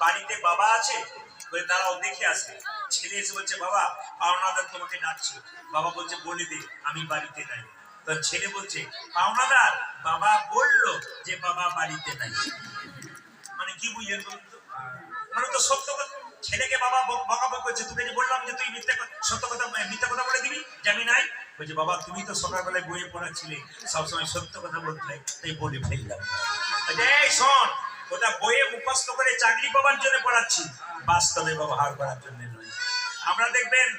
বাড়িতে বাবা আছে? বলে দাঁড়াও দেখে আসে। ছেলে এসে বলছে বাবা পাওনাদার তোমাকে ডাকছে। বাবা বলছে বলে দে আমি বাড়িতে নাই। তো ছেলে বলছে পাওনাদার বাবা বললো যে বাবা বাড়িতে নাই। মানে কি বুঝলেন বলুন তো? মানে তো সত্য কথা। ছেলেকে বাবা বকাবকি করছে, তোকে যে বললাম যে তুই সত্য কথা মিথ্যা কথা বলে দিবি যে আমি নাই। বলছে বাবা তুমি তো সকালবেলায় বইয়ে পড়াচ্ছিলে সবসময় সত্য কথা বলতে হয়, তাই বলে ফেললাম। এই শোন, ওটা বইয়ে মুখস্থ করে চাকরি পাওয়ার জন্য পড়াচ্ছি, বাস্তবে ব্যবহার করার জন্য নয়। আমরা দেখবেন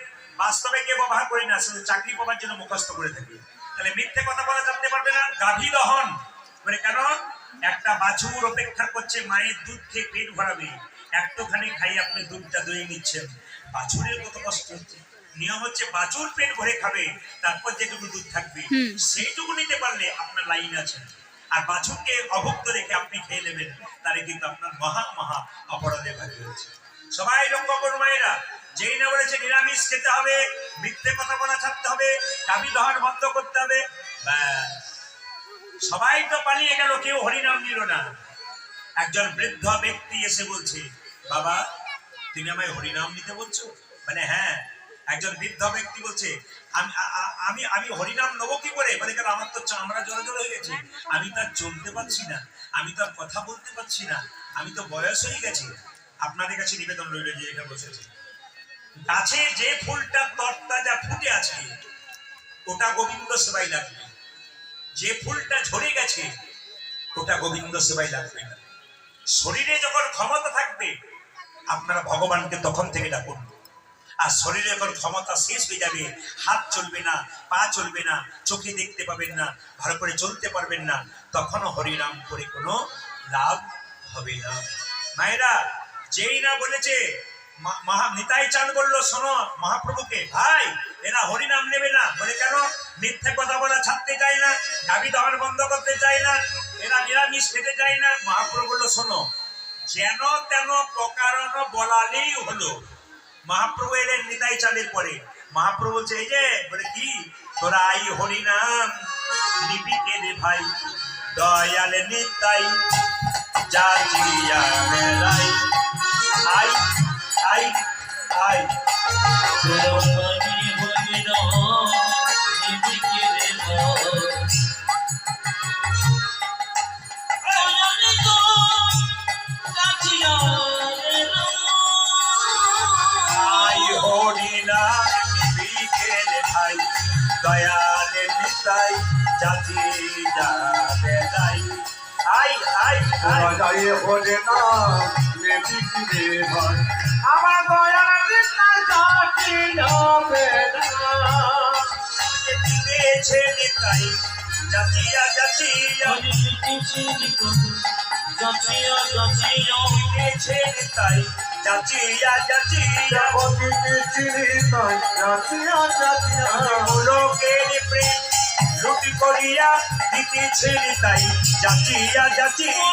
বাস্তবে কে ব্যবহার করি না, শুধু চাকরি পাওয়ার জন্য মুখস্থ করে থাকি। তাহলে মিথ্যে কথা বলা জানতে পারবে না। গাভী দহন মানে কেন? একটা বাছুর অপেক্ষা করছে মায়ের দুধ খেয়ে পেট ভরাবে, একটুখানি খাই আপনি দুধটা দই নিচ্ছেন। বাছুরের কত কষ্ট হচ্ছে। নিয়ম হচ্ছে বাছুর পেট ভরে খাবে, তারপর যেটুকু দুধ থাকবে সেইটুকু নিতে পারলে আপনার লাইন আছে। আর বাছুরকে অভুক্ত রেখে আপনি খেয়ে নেবেন, তাহলে কিন্তু আপনার মহা মহা অপরাধে ভারী হচ্ছে। সবাই লক্ষ্য করুন মায়েরা, যেই না বলেছে নিরামিষ খেতে হবে, মিথ্যে কথা বলা ছাড়তে হবে, গাভী দহন বন্ধ করতে হবে, সবাই তো পালিয়ে গেল, কেউ হরিনাম নিল না। একজন বৃদ্ধ ব্যক্তি এসে বলছে বাবা তুমি আমায় হরিনাম নিতে বলছো? মানে হ্যাঁ। একজন বৃদ্ধ ব্যক্তি বলছে আমি আমি হরিনাম নেবো কি করে? মানে কেন আমার তো চামড়া জড়ো হয়ে গেছে, আমি তো আর চলতে পারছি না, আমি তো আর কথা বলতে পারছি না, আমি তো বয়স হয়ে গেছে। আপনাদের কাছে নিবেদন রইল যে এটা বসেছে গাছে যে ফুলটা তরতাজা ফুটে আছে ওটা গোবিন্দ সেবাই লাগবে, যে ফুলটা ঝরে গেছে ওটা গোবিন্দ সেবাই লাগবে না। শরীরে যখন ক্ষমতা থাকবে আপনারা ভগবানকে তখন থেকে ডাকুন। আর শরীরে যখন ক্ষমতা শেষ হয়ে যাবে, হাত চলবে না, পা চলবে না, চোখে দেখতে পাবেন না, ভালো করে চলতে পারবেন না, তখনও হরিনাম করে কোনো লাভ হবে না। মায়েরা, যেই না বলেছে নিতাই চাঁদ বললো শোনো মহাপ্রভুকে, ভাই এরা হরিনাম নেবে না। বলে কেন? মিথ্যে কথা বলা ছাড়তে চায় না, গাভী দহন বন্ধ করতে চায় না, এরা নিরামিষ খেতে চায় না। মহাপ্রভু বললো শোনো, যেন তেন প্রকারণ বলালেই হলো। মহাপ্রভু এলেন নিতাই চাঁদের পরে। মহাপ্রভু বলছে এই যে, বলে কি তোরা আই হরিনাম নিবি কে রে ভাই, দয়াল নিতাই যাচিয়া মেলাই, I I I Dayal Nitai যাচি যাবে তাই, আই আই আই হরে না নেবি কি রে ভাই, আমার দয়াল নিতাই যাচি যাবে না, দিয়েছে নিতাই যাচিয়া যাচিয়া যাচিয়া যাচিয়া, দিয়েছে নিতাই যাচিয়া যাচিয়া, নিতাই যাচিয়া যাচিয়া, লোকের প্রেম লুটি করিয়া দিতেছে নিতাই যাচিয়া যাচিয়া,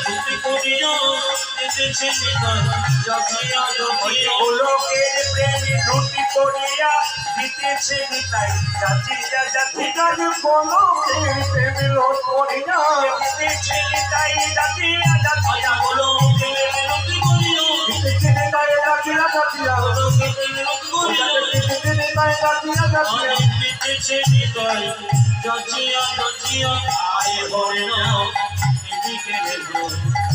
লুটি করিয়া দিতেছে নিতাই যাচিয়া যাচিয়া, লোকের প্রেম লুটি করিয়া দিতেছে নিতাই যাচিয়া যাচিয়া, লোকের প্রেম লুটি করিয়া দিতেছে নিতাই যাচিয়া যাচিয়া, লোকের লুটি করিয়া দিতেছে নিতাই যাচিয়া যাচিয়া, লোকের লুটি করিয়া দিতেছে নিতাই যাচিয়া যাচিয়া, দিতেছে নিতাই যাচিয়া যাচিয়া, আয় হরে না নিবি কে রে ভাই।